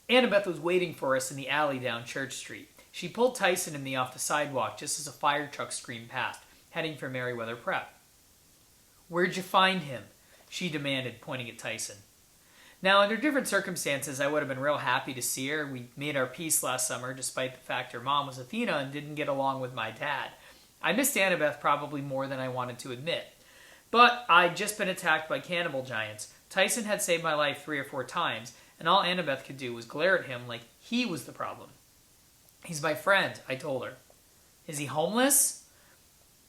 Annabeth was waiting for us in the alley down Church Street. She pulled Tyson and me off the sidewalk just as a fire truck screamed past, heading for Merriweather Prep. "Where'd you find him?" she demanded, pointing at Tyson. Now, under different circumstances, I would have been real happy to see her. We made our peace last summer, despite the fact her mom was Athena and didn't get along with my dad. I missed Annabeth probably more than I wanted to admit. But I'd just been attacked by cannibal giants. Tyson had saved my life 3 or 4 times, and all Annabeth could do was glare at him like he was the problem. "He's my friend," I told her. "Is he homeless?"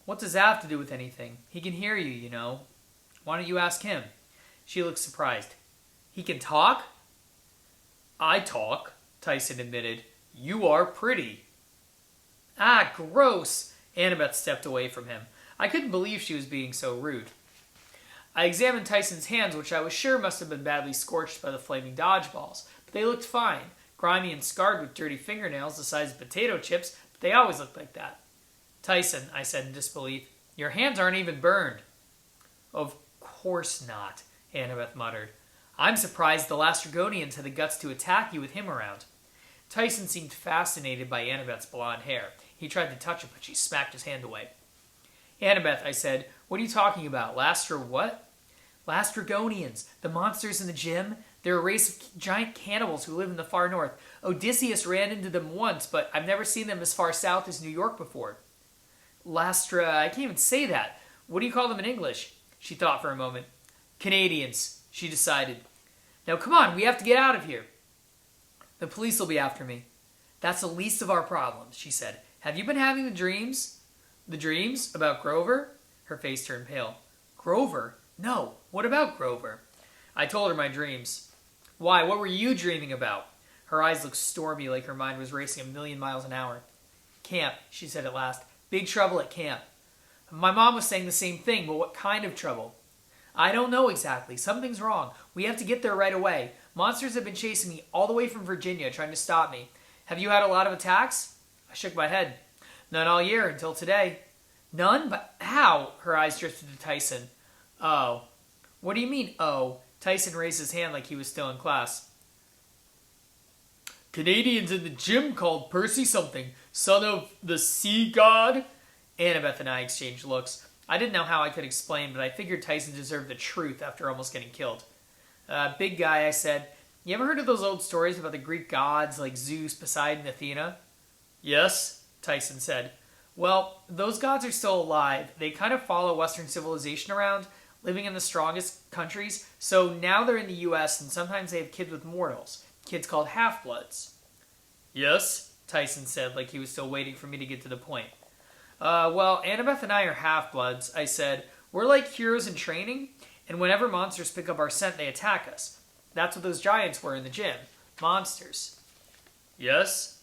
"What does that have to do with anything? He can hear you, you know. Why don't you ask him?" She looked surprised. "He can talk?" "I talk," Tyson admitted. "You are pretty." "Ah, gross!" Annabeth stepped away from him. I couldn't believe she was being so rude. I examined Tyson's hands, which I was sure must have been badly scorched by the flaming dodgeballs, but they looked fine, grimy and scarred with dirty fingernails the size of potato chips, but they always looked like that. "Tyson," I said in disbelief, "your hands aren't even burned." "Of course not," Annabeth muttered. "I'm surprised the Lastrygonians had the guts to attack you with him around." Tyson seemed fascinated by Annabeth's blonde hair. He tried to touch it, but she smacked his hand away. "Annabeth," I said, "what are you talking about? What?" "Lastrygonians, the monsters in the gym. They're a race of giant cannibals who live in the far north. Odysseus ran into them once, but I've never seen them as far south as New York before." I can't even say that. What do you call them in English?" She thought for a moment. "Canadians," she decided. "Now come on, we have to get out of here." "The police will be after me." "That's the least of our problems," she said. "Have you been having the dreams?" "The dreams? About Grover?" Her face turned pale. "Grover? No. What about Grover?" I told her my dreams. "Why, what were you dreaming about?" Her eyes looked stormy, like her mind was racing 1,000,000 miles an hour. "Camp," she said at last. "Big trouble at camp." "My mom was saying the same thing, but what kind of trouble?" "I don't know exactly. Something's wrong. We have to get there right away. Monsters have been chasing me all the way from Virginia, trying to stop me. Have you had a lot of attacks?" I shook my head. "None all year, until today." "None? But how?" Her eyes drifted to Tyson. "Oh." "What do you mean, oh?" Tyson raised his hand like he was still in class. "Canadians in the gym called Percy something. Son of the sea god?" Annabeth and I exchanged looks. I didn't know how I could explain, but I figured Tyson deserved the truth after almost getting killed. "Big guy," I said. "You ever heard of those old stories about the Greek gods like Zeus, Poseidon, Athena?" "Yes," Tyson said. "Well, those gods are still alive. They kind of follow Western civilization around, living in the strongest countries. So now they're in the U.S. and sometimes they have kids with mortals, kids called half-bloods." "Yes," Tyson said, like he was still waiting for me to get to the point. Well, Annabeth and I are half-bloods," I said. "We're like heroes in training, and whenever monsters pick up our scent, they attack us. That's what those giants were in the gym. Monsters." "Yes?"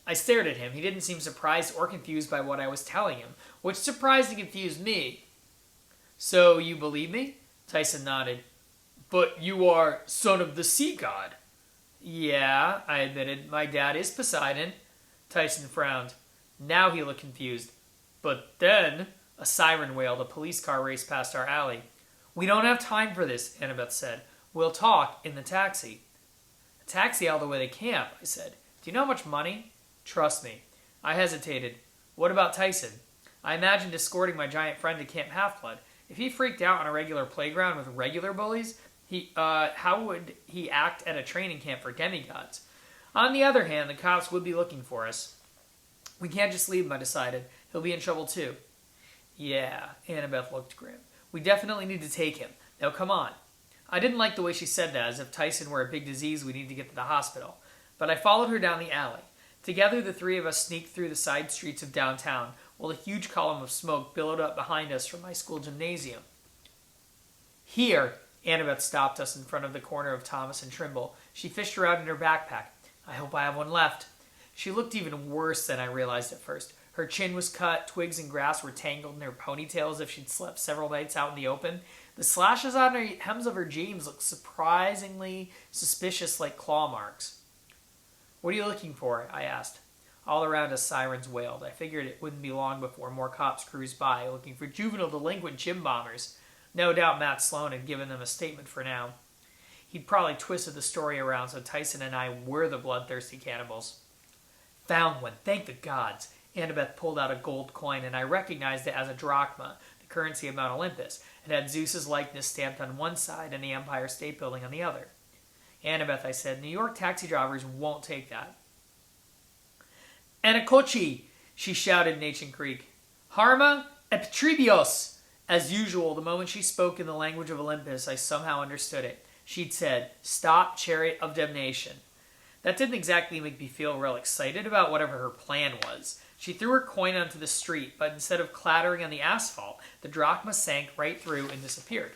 I stared at him. He didn't seem surprised or confused by what I was telling him, which surprised and confused me. "So you believe me?" Tyson nodded. "But you are son of the sea god." "Yeah," I admitted. "My dad is Poseidon." Tyson frowned. Now he looked confused. "But then," a siren wailed. A police car raced past our alley. "We don't have time for this," Annabeth said. "We'll talk in the taxi." "A taxi all the way to camp," I said. "Do you know how much money?" "Trust me." I hesitated. "What about Tyson?" I imagined escorting my giant friend to Camp Half-Blood. If he freaked out on a regular playground with regular bullies, how would he act at a training camp for demigods? On the other hand, the cops would be looking for us. "We can't just leave him," I decided. "He'll be in trouble too." "Yeah," Annabeth looked grim. "We definitely need to take him. Now come on." I didn't like the way she said that, as if Tyson were a big disease we need to get to the hospital. But I followed her down the alley. Together, the three of us sneaked through the side streets of downtown, while a huge column of smoke billowed up behind us from my school gymnasium. "Here," Annabeth stopped us in front of the corner of Thomas and Trimble. She fished around in her backpack. "I hope I have one left." She looked even worse than I realized at first. Her chin was cut, twigs and grass were tangled in her ponytail as if she'd slept several nights out in the open. The slashes on the hems of her jeans looked surprisingly suspicious, like claw marks. "What are you looking for?" I asked. All around us, sirens wailed. I figured it wouldn't be long before more cops cruised by, looking for juvenile delinquent gym bombers. No doubt Matt Sloan had given them a statement for now. He'd probably twisted the story around so Tyson and I were the bloodthirsty cannibals. Found one, thank the gods. Annabeth pulled out a gold coin, and I recognized it as a drachma, the currency of Mount Olympus. It had Zeus's likeness stamped on one side and the Empire State Building on the other. Annabeth, I said, New York taxi drivers won't take that. Anakochi, she shouted in ancient Greek. Harma epitribios. As usual, the moment she spoke in the language of Olympus, I somehow understood it. She'd said, stop, chariot of damnation. That didn't exactly make me feel real excited about whatever her plan was. She threw her coin onto the street, but instead of clattering on the asphalt, the drachma sank right through and disappeared.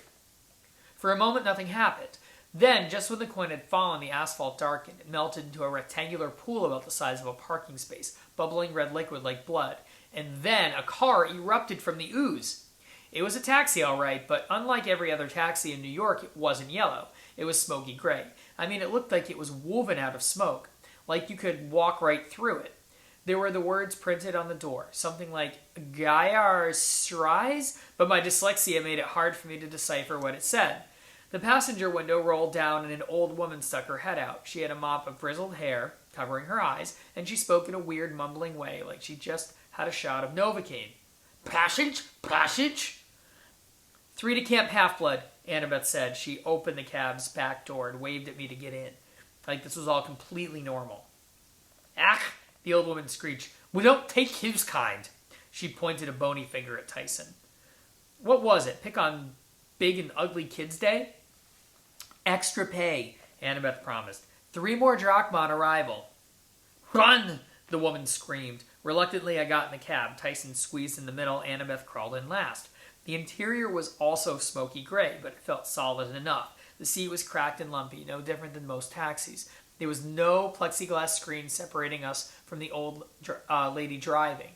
For a moment, nothing happened. Then, just when the coin had fallen, the asphalt darkened. It melted into a rectangular pool about the size of a parking space, bubbling red liquid like blood. And then a car erupted from the ooze. It was a taxi, all right, but unlike every other taxi in New York, it wasn't yellow. It was smoky gray. I mean, it looked like it was woven out of smoke, like you could walk right through it. There were the words printed on the door, something like Gaiar Sries, but my dyslexia made it hard for me to decipher what it said. The passenger window rolled down and an old woman stuck her head out. She had a mop of grizzled hair covering her eyes, and she spoke in a weird mumbling way, like she just had a shot of Novocaine. Passage? Passage? 3 to Camp Half-Blood, Annabeth said. She opened the cab's back door and waved at me to get in. Like this was all completely normal. Ach, the old woman screeched. We don't take his kind. She pointed a bony finger at Tyson. What was it? Pick on Big and Ugly Kids Day? Extra pay, Annabeth promised. 3 more drachma on arrival. Run, the woman screamed. Reluctantly, I got in the cab. Tyson squeezed in the middle. Annabeth crawled in last. The interior was also smoky gray, but it felt solid enough. The seat was cracked and lumpy, no different than most taxis. There was no plexiglass screen separating us from the old lady driving.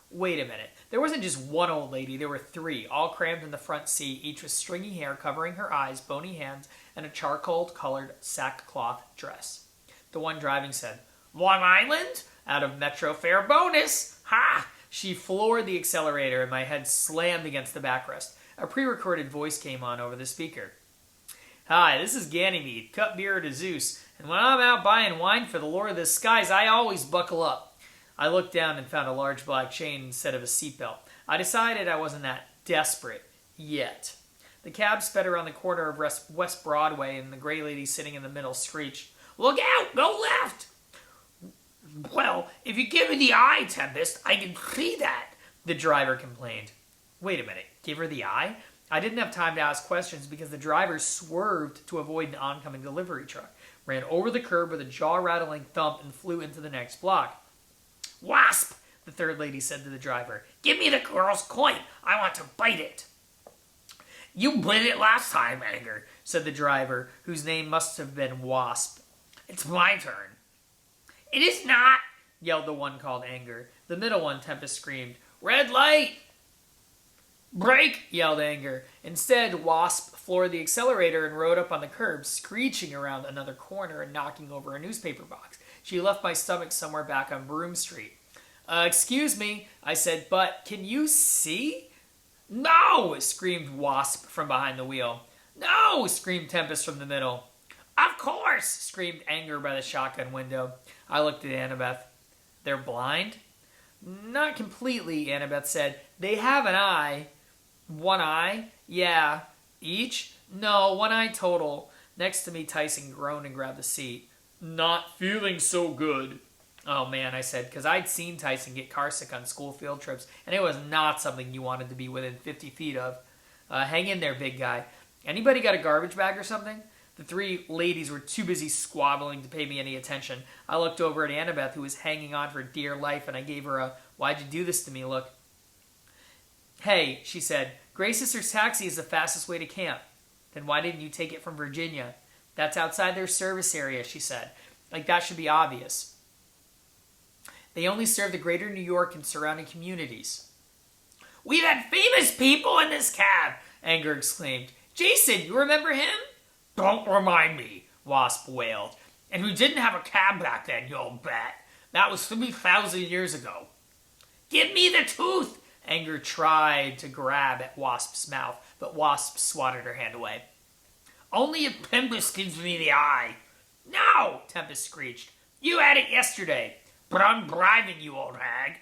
Wait a minute. There wasn't just one old lady. There were 3, all crammed in the front seat, each with stringy hair covering her eyes, bony hands, and a charcoal-colored sackcloth dress. The one driving said, Long Island? Out of Metro fare bonus! Ha! She floored the accelerator and my head slammed against the backrest. A pre-recorded voice came on over the speaker. Hi, this is Ganymede, cut beer to Zeus, and when I'm out buying wine for the Lord of the Skies, I always buckle up. I looked down and found a large black chain instead of a seatbelt. I decided I wasn't that desperate yet. The cab sped around the corner of West Broadway, and the gray lady sitting in the middle screeched, Look out! Go left! Well, if you give me the eye, Tempest, I can see that, the driver complained. Wait a minute, give her the eye? I didn't have time to ask questions because the driver swerved to avoid an oncoming delivery truck, ran over the curb with a jaw-rattling thump, and flew into the next block. Wasp, the third lady said to the driver. Give me the girl's coin. I want to bite it. You bit it last time, Anger, said the driver, whose name must have been Wasp. It's my turn. It is not, yelled the one called Anger. The middle one, Tempest screamed. Red light! Brake, yelled Anger. Instead, Wasp floored the accelerator and rode up on the curb, screeching around another corner and knocking over a newspaper box. She left my stomach somewhere back on Broome Street. Excuse me, I said, but can you see? No, screamed Wasp from behind the wheel. No, screamed Tempest from the middle. Of course, screamed Anger by the shotgun window. I looked at Annabeth. They're blind? Not completely, Annabeth said. They have an eye. One eye? Yeah. Each? No, one eye total. Next to me, Tyson groaned and grabbed the seat. Not feeling so good. Oh man, I said, because I'd seen Tyson get carsick on school field trips, and it was not something you wanted to be within 50 feet of. Hang in there, big guy. Anybody got a garbage bag or something? The 3 ladies were too busy squabbling to pay me any attention. I looked over at Annabeth, who was hanging on for dear life, and I gave her a, why'd you do this to me look. Hey, she said, Gray Sister's taxi is the fastest way to camp. Then why didn't you take it from Virginia? That's outside their service area, she said. Like that should be obvious. They only serve the greater New York and surrounding communities. We've had famous people in this cab, Anger exclaimed. Jason, you remember him? Don't remind me, Wasp wailed. And we didn't have a cab back then, you'll bet. That was 3,000 years ago. Give me the tooth! Anger tried to grab at Wasp's mouth, but Wasp swatted her hand away. Only if Tempest gives me the eye. No, Tempest screeched. You had it yesterday. But I'm bribing you, old hag.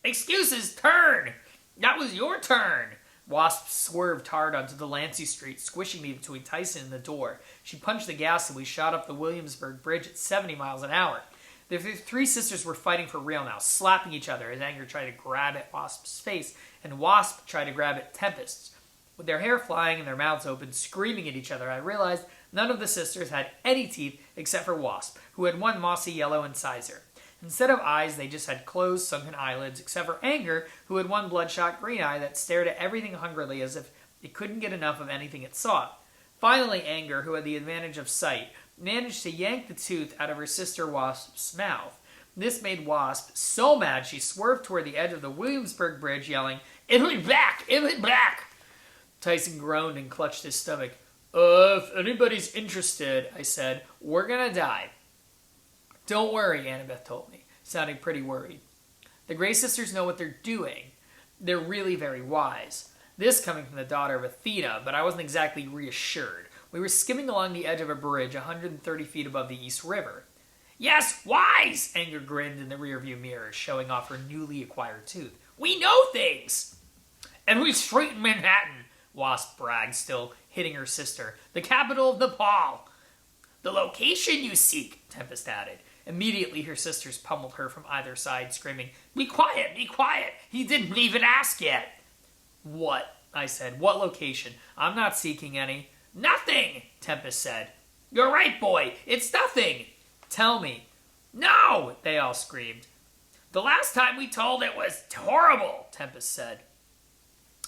Excuses, turn. That was your turn. Wasp swerved hard onto the Lancy Street, squishing me between Tyson and the door. She punched the gas and we shot up the Williamsburg Bridge at 70 miles an hour. The three sisters were fighting for real now, slapping each other as Anger tried to grab at Wasp's face, and Wasp tried to grab at Tempest's. With their hair flying and their mouths open, screaming at each other, I realized none of the sisters had any teeth except for Wasp, who had one mossy yellow incisor. Instead of eyes, they just had closed, sunken eyelids, except for Anger, who had one bloodshot green eye that stared at everything hungrily as if it couldn't get enough of anything it saw. Finally, Anger, who had the advantage of sight, managed to yank the tooth out of her sister Wasp's mouth. This made Wasp so mad she swerved toward the edge of the Williamsburg Bridge, yelling, "It'll be back! It'll be back!" Tyson groaned and clutched his stomach. If anybody's interested," I said, "we're gonna die." "Don't worry," Annabeth told me, sounding pretty worried. "The Grey Sisters know what they're doing. They're really very wise." This coming from the daughter of Athena, but I wasn't exactly reassured. We were skimming along the edge of a bridge 130 feet above the East River. "Yes, wise!" Anger grinned in the rearview mirror, showing off her newly acquired tooth. "We know things!" "Every street in Manhattan," Wasp bragged, still hitting her sister. "The capital of Nepal." "The location you seek," Tempest added. Immediately her sisters pummeled her from either side, screaming, "Be quiet, be quiet! He didn't even ask yet!" "What?" I said. "What location? I'm not seeking any." "Nothing," Tempest said. "You're right, boy. It's nothing." "Tell me." "No," they all screamed. "The last time we told it was horrible," Tempest said.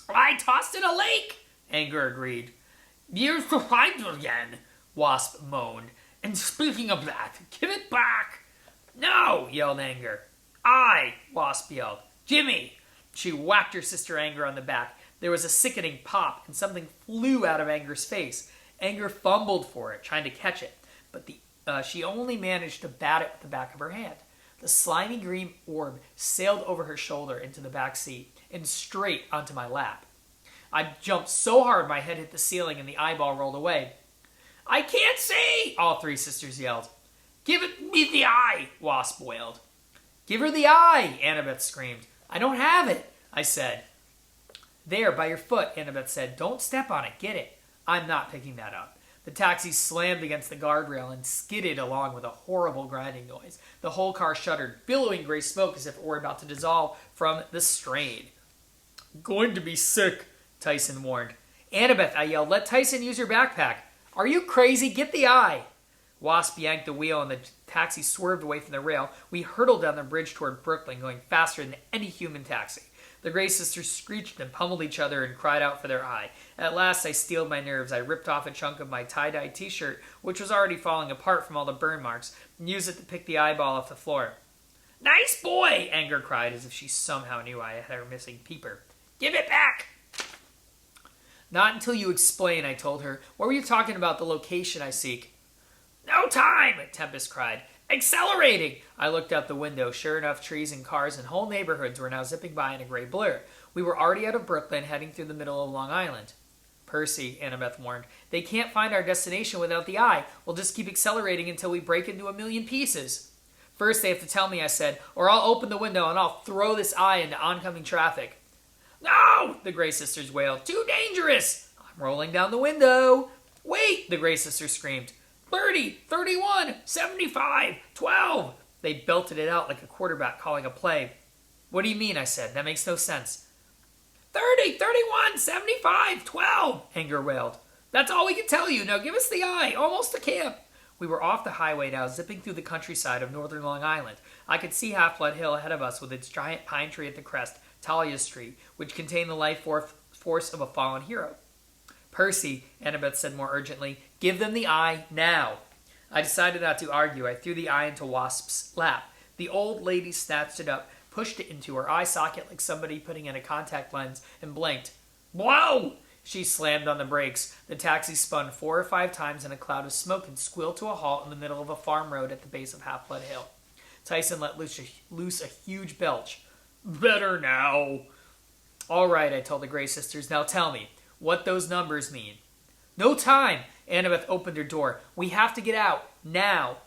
"I tossed in a lake," Anger agreed. "Years to find it again," Wasp moaned. "And speaking of that, give it back." "No," yelled Anger. Wasp yelled. "Jimmy!" She whacked her sister Anger on the back. There was a sickening pop, and something flew out of Anger's face. Anger fumbled for it, trying to catch it, but she only managed to bat it with the back of her hand. The slimy green orb sailed over her shoulder into the back seat and straight onto my lap. I jumped so hard my head hit the ceiling and the eyeball rolled away. "I can't see!" all three sisters yelled. "Give me the eye!" Wasp wailed. "Give her the eye!" Annabeth screamed. "I don't have it," I said. "There, by your foot," Annabeth said. "Don't step on it. Get it." I'm not picking that up. The taxi slammed against the guardrail and skidded along with a horrible grinding noise. The whole car shuddered, billowing gray smoke as if it were about to dissolve from the strain. "Going to be sick," Tyson warned. "Annabeth," I yelled, "let Tyson use your backpack." "Are you crazy? Get the eye." Wasp yanked the wheel and the taxi swerved away from the rail. We hurtled down the bridge toward Brooklyn, going faster than any human taxi. The Grey Sisters screeched and pummeled each other and cried out for their eye. At last I steeled my nerves. I ripped off a chunk of my tie-dye t-shirt, which was already falling apart from all the burn marks, and used it to pick the eyeball off the floor. "Nice boy!" Anger cried, as if she somehow knew I had her missing peeper. "Give it back!" "Not until you explain," I told her. "What were you talking about, the location I seek?" "No time!" Tempest cried. "Accelerating!" I looked out the window. Sure enough, trees and cars and whole neighborhoods were now zipping by in a gray blur. We were already out of Brooklyn, heading through the middle of Long Island. "Percy," Annabeth warned, "they can't find our destination without the eye. We'll just keep accelerating until we break into a million pieces." "First they have to tell me," I said, "or I'll open the window and I'll throw this eye into oncoming traffic." "No!" the Grey Sisters wailed. "Too dangerous!" "I'm rolling down the window." "Wait!" the Grey Sisters screamed. 30, 31, 75, 12. They belted it out like a quarterback calling a play. "What do you mean?" I said. "That makes no sense." 30, 31, 75, 12, Anger wailed. "That's all we can tell you. Now give us the eye. Almost to camp." We were off the highway now, zipping through the countryside of northern Long Island. I could see Half-Blood Hill ahead of us with its giant pine tree at the crest, Talia Street, which contained the life force of a fallen hero. "Percy," Annabeth said more urgently, "give them the eye now." I decided not to argue. I threw the eye into Wasp's lap. The old lady snatched it up, pushed it into her eye socket like somebody putting in a contact lens, and blinked. "Whoa!" She slammed on the brakes. The taxi spun 4 or 5 times in a cloud of smoke and squealed to a halt in the middle of a farm road at the base of Half-Blood Hill. Tyson let loose a huge belch. "Better now." "All right," I told the Grey Sisters. "Now tell me what those numbers mean." No time! Annabeth opened her door. We have to get out. Now.